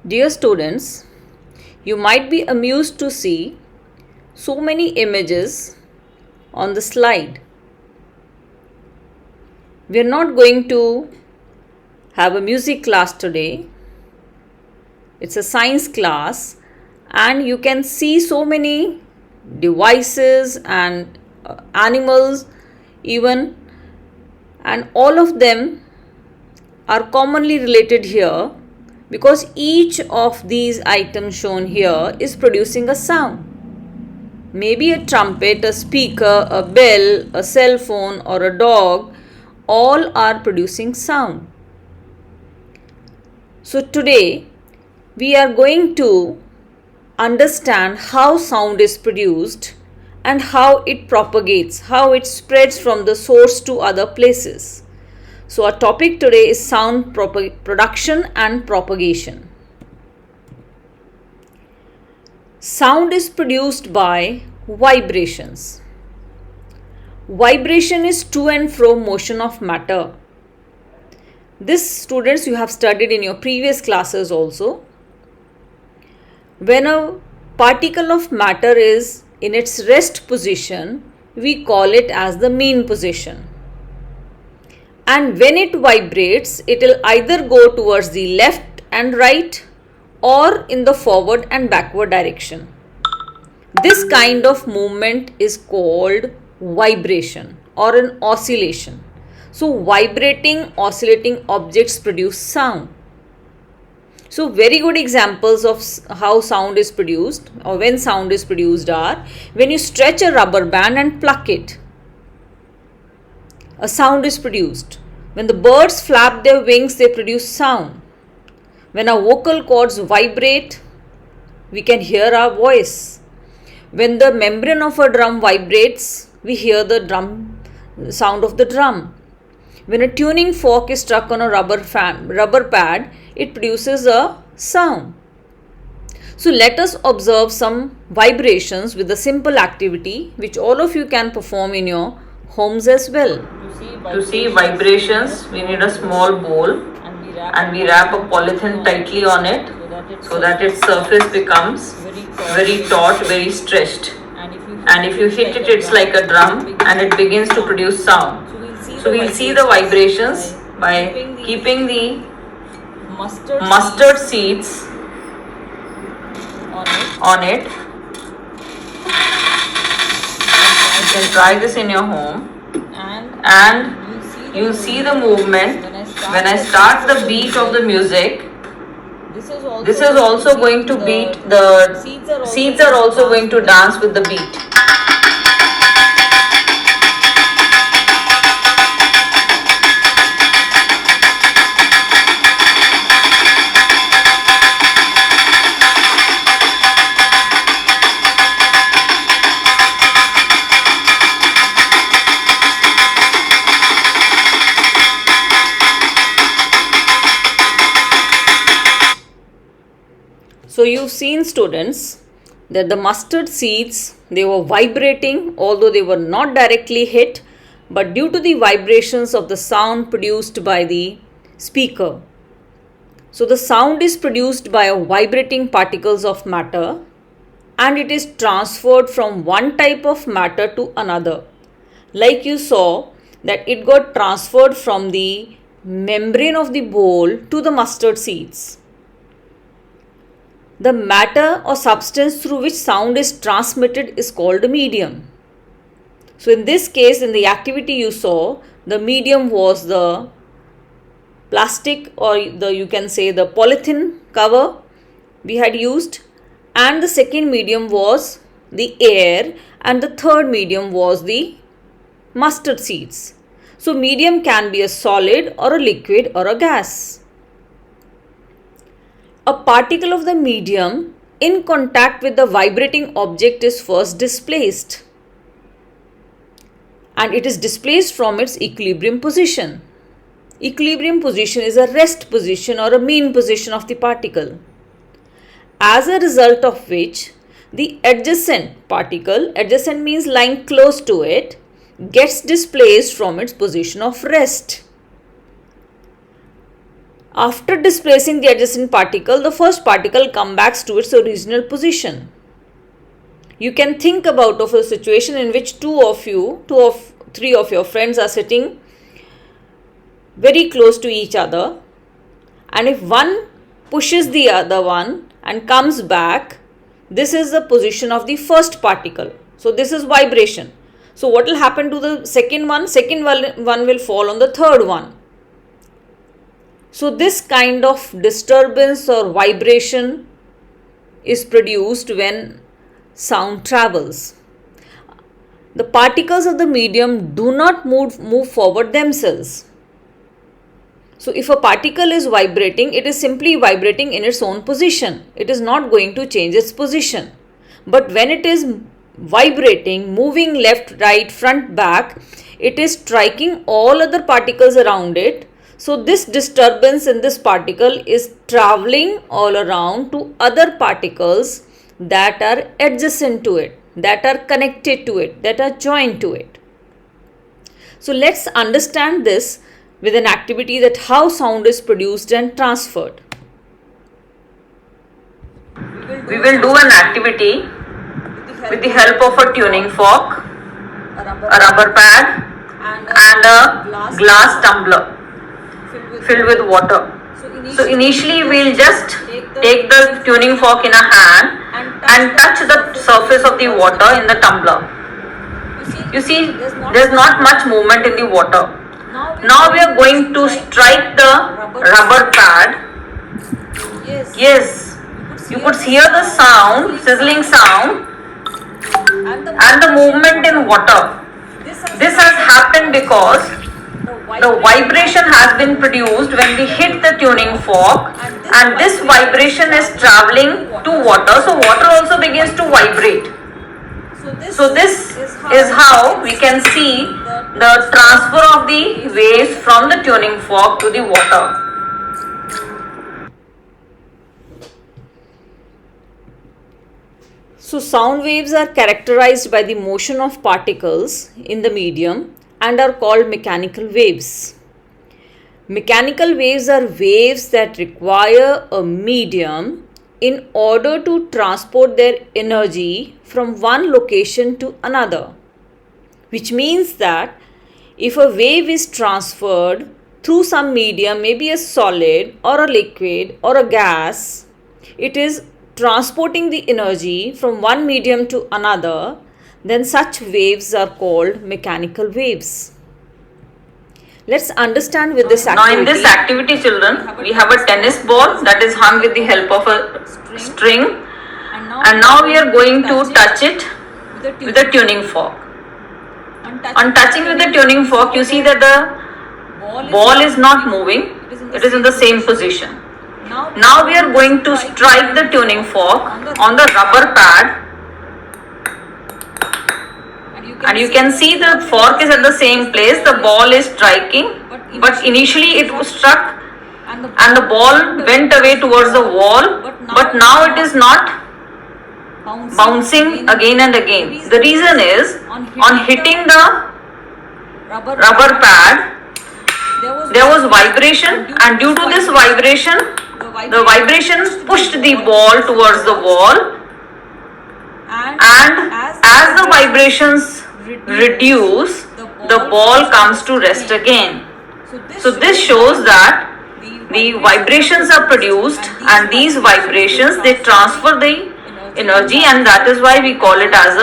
Dear students, you might be amused to see so many images on the slide. We are not going to have a music class today. It's a science class, and you can see so many devices and animals even, and all of them are commonly related here because each of these items shown here is producing a sound. Maybe a trumpet, a speaker, a bell, a cell phone, or a dog, all are producing sound. So today we are going to understand how sound is produced and how it propagates, how it spreads from the source to other places. So our topic today is sound production and propagation. Sound is produced by vibrations. Vibration is to and fro motion of matter. This, students, you have studied in your previous classes also. When a particle of matter is in its rest position, we call it as the mean position. And when it vibrates, it will either go towards the left and right or in the forward and backward direction. This kind of movement is called vibration or an oscillation. So vibrating, oscillating objects produce sound. So very good examples of how sound is produced or when sound is produced are when you stretch a rubber band and pluck it. A sound is produced. When the birds flap their wings, they produce sound. When our vocal cords vibrate, we can hear our voice. When the membrane of a drum vibrates, we hear the sound of the drum. When a tuning fork is struck on a rubber pad, it produces a sound. So let us observe some vibrations with a simple activity which all of you can perform in your homes as well. To see vibrations, we need a small bowl and we wrap a polythene tightly on it so that its surface becomes very taut, very stretched. And if you hit it, it's like a drum and it begins to produce sound. So we'll see the vibrations by keeping the mustard seeds on it. You can try this in your home and you'll see the movement when I start the beat of the music. This is also going to beat, the seeds are also going to dance with the beat. So you've seen, students, that the mustard seeds, they were vibrating although they were not directly hit, but due to the vibrations of the sound produced by the speaker. So the sound is produced by vibrating particles of matter and it is transferred from one type of matter to another. Like you saw that it got transferred from the membrane of the bowl to the mustard seeds. The matter or substance through which sound is transmitted is called a medium. So in this case, in the activity you saw, the medium was the plastic or you can say the polythene cover we had used, and the second medium was the air, and the third medium was the mustard seeds. So medium can be a solid or a liquid or a gas. A particle of the medium in contact with the vibrating object is first displaced, and it is displaced from its equilibrium position. Equilibrium position is a rest position or a mean position of the particle, as a result of which the adjacent particle, adjacent means lying close to it, gets displaced from its position of rest. After displacing the adjacent particle, the first particle comes back to its original position. You can think about of a situation in which three of your friends are sitting very close to each other, and if one pushes the other one and comes back, this is the position of the first particle. So this is vibration. So what will happen to the second one? Second one will fall on the third one. So this kind of disturbance or vibration is produced when sound travels. The particles of the medium do not move forward themselves. So if a particle is vibrating, it is simply vibrating in its own position. It is not going to change its position. But when it is vibrating, moving left, right, front, back, it is striking all other particles around it. So this disturbance in this particle is traveling all around to other particles that are adjacent to it, that are connected to it, that are joined to it. So let's understand this with an activity, that how sound is produced and transferred. We will do an activity with the help of a tuning fork, a rubber pad, and a glass tumbler filled with water. So initially we'll just take the tuning fork in a hand and touch the surface of the water in the tumbler. You see, there's not much movement in the water. Now we are going to strike the rubber pad. Yes, you could hear the sound, sizzling sound, and the movement in water. This has happened because the vibration has been produced when we hit the tuning fork, and this vibration is traveling to water, so water also begins to vibrate. So this is how we can see the transfer of the waves from the tuning fork to the water. So sound waves are characterized by the motion of particles in the medium and are called mechanical waves. Mechanical waves are waves that require a medium in order to transport their energy from one location to another, which means that if a wave is transferred through some medium, maybe a solid or a liquid or a gas, it is transporting the energy from one medium to another, then such waves are called mechanical waves. Let's understand with this activity. Now in this activity, children, we have a tennis ball that is hung with the help of a string, and now we are going to touch it with a tuning fork. On touching with the tuning fork, you see that the ball is not moving, it is in the same position. Now we are going to strike the tuning fork on the rubber pad, and you can see the fork is at the same place, the ball is striking, but initially it was struck and the ball went away towards the wall, but now it is not bouncing again and again. The reason is, on hitting the rubber pad, there was vibration, and due to this vibration, the vibration pushed the ball towards the wall, and as the vibrations reduce, the ball comes to rest again. So this shows that the vibrations are produced, and these vibrations, they transfer the energy, and that is why we call it as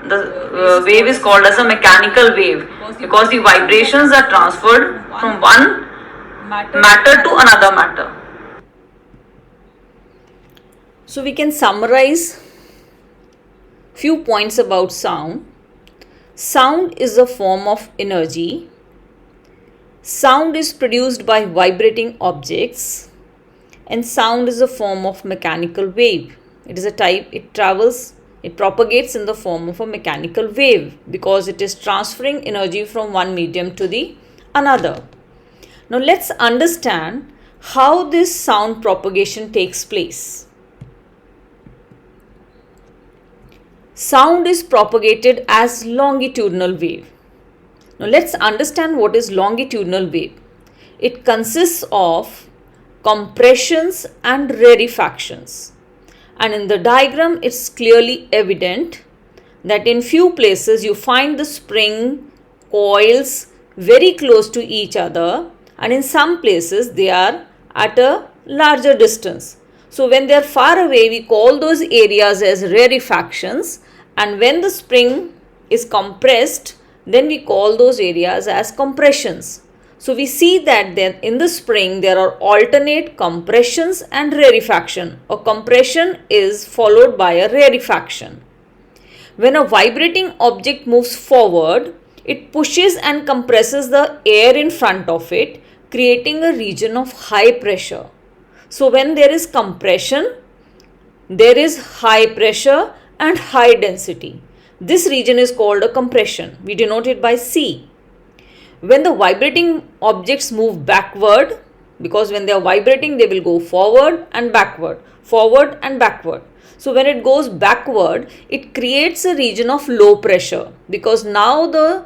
the wave is called as a mechanical wave, because the vibrations are transferred from one matter to another matter. So we can summarize few points about sound. Sound is a form of energy. Sound is produced by vibrating objects, and sound is a form of mechanical wave. It is a type, it propagates in the form of a mechanical wave because it is transferring energy from one medium to the another. Now let's understand how this sound propagation takes place. Sound is propagated as longitudinal wave. Now let's understand what is longitudinal wave. It consists of compressions and rarefactions. And in the diagram, it's clearly evident that in few places you find the spring coils very close to each other, and in some places they are at a larger distance. So when they are far away, we call those areas as rarefactions, and when the spring is compressed, then we call those areas as compressions. So we see that then in the spring there are alternate compressions and rarefaction. A compression is followed by a rarefaction. When a vibrating object moves forward, it pushes and compresses the air in front of it, creating a region of high pressure. So when there is compression, there is high pressure and high density. This region is called a compression. We denote it by C. When the vibrating objects move backward, because when they are vibrating, they will go forward and backward, forward and backward. So when it goes backward, it creates a region of low pressure, because now the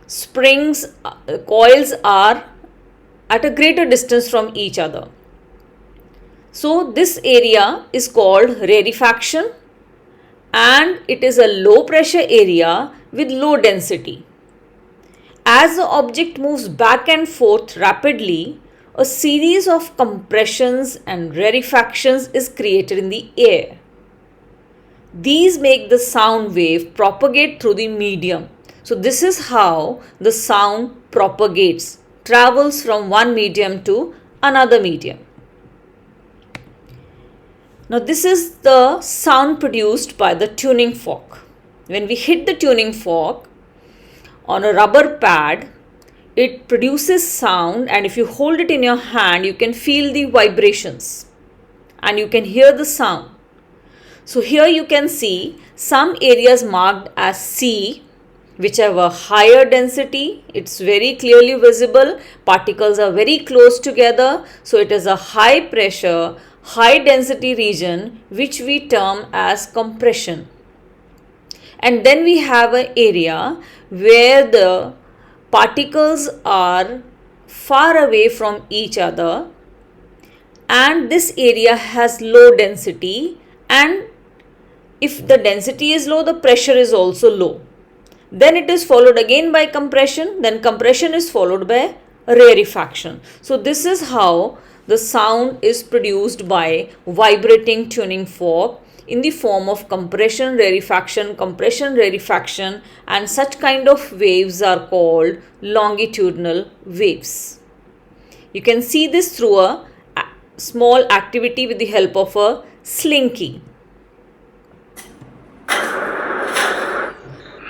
springs, coils are at a greater distance from each other. So this area is called rarefaction, and it is a low pressure area with low density. As the object moves back and forth rapidly, a series of compressions and rarefactions is created in the air. These make the sound wave propagate through the medium. So this is how the sound propagates, travels from one medium to another medium. Now this is the sound produced by the tuning fork. When we hit the tuning fork on a rubber pad, it produces sound, and if you hold it in your hand, you can feel the vibrations and you can hear the sound. So here you can see some areas marked as C, which have a higher density. It's very clearly visible. Particles are very close together. So it is a high pressure, high density region, which we term as compression. And then we have an area where the particles are far away from each other, and this area has low density, and if the density is low, the pressure is also low. Then it is followed again by compression, then compression is followed by rarefaction. So this is how the sound is produced by vibrating tuning fork, in the form of compression, rarefaction, and such kind of waves are called longitudinal waves. You can see this through a small activity with the help of a slinky.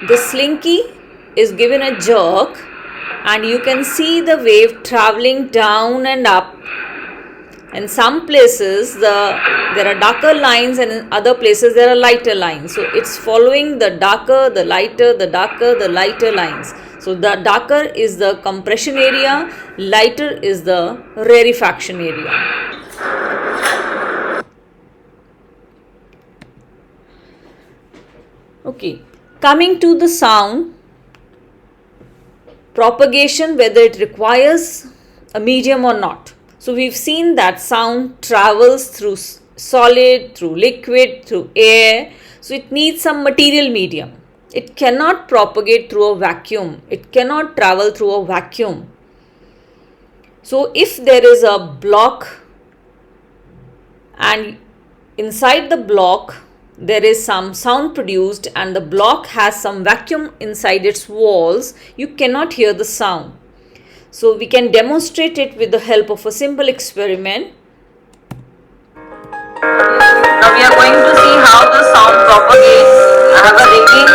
The slinky is given a jerk, and you can see the wave traveling down and up. In some places there are darker lines, and in other places there are lighter lines. So it's following the darker, the lighter, the darker, the lighter lines. So the darker is the compression area, lighter is the rarefaction area. Okay, coming to the sound propagation, whether it requires a medium or not. So we've seen that sound travels through solid, through liquid, through air. So it needs some material medium. It cannot propagate through a vacuum. It cannot travel through a vacuum. So if there is a block and inside the block there is some sound produced, and the block has some vacuum inside its walls, you cannot hear the sound. So we can demonstrate it with the help of a simple experiment. Now we are going to see how the sound propagates. I have a ringing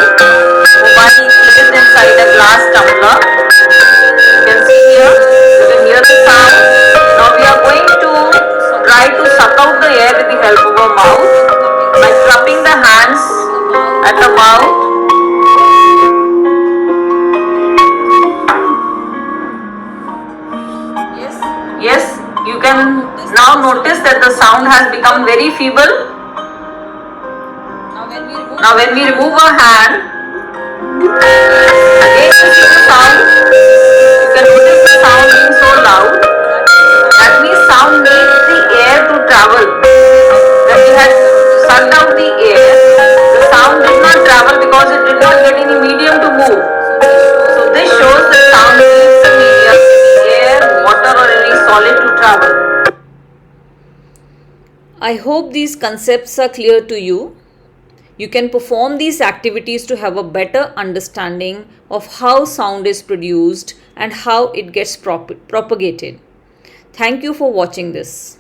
mobile placed inside a glass tumbler. You can see here, you can hear the sound. Now we are going to try to suck out the air with the help of our mouth by clapping the hands at the mouth. Yes, you can now notice that the sound has become very feeble. Now when we remove our hand, again you see the sound. You can notice the sound being so loud. That means sound needs the air to travel. When we had sucked out the air, the sound did not travel because it did not get any medium to move. So this shows that sound needs a medium, air, water or any solid to travel. I hope these concepts are clear to you. You can perform these activities to have a better understanding of how sound is produced and how it gets propagated. Thank you for watching this.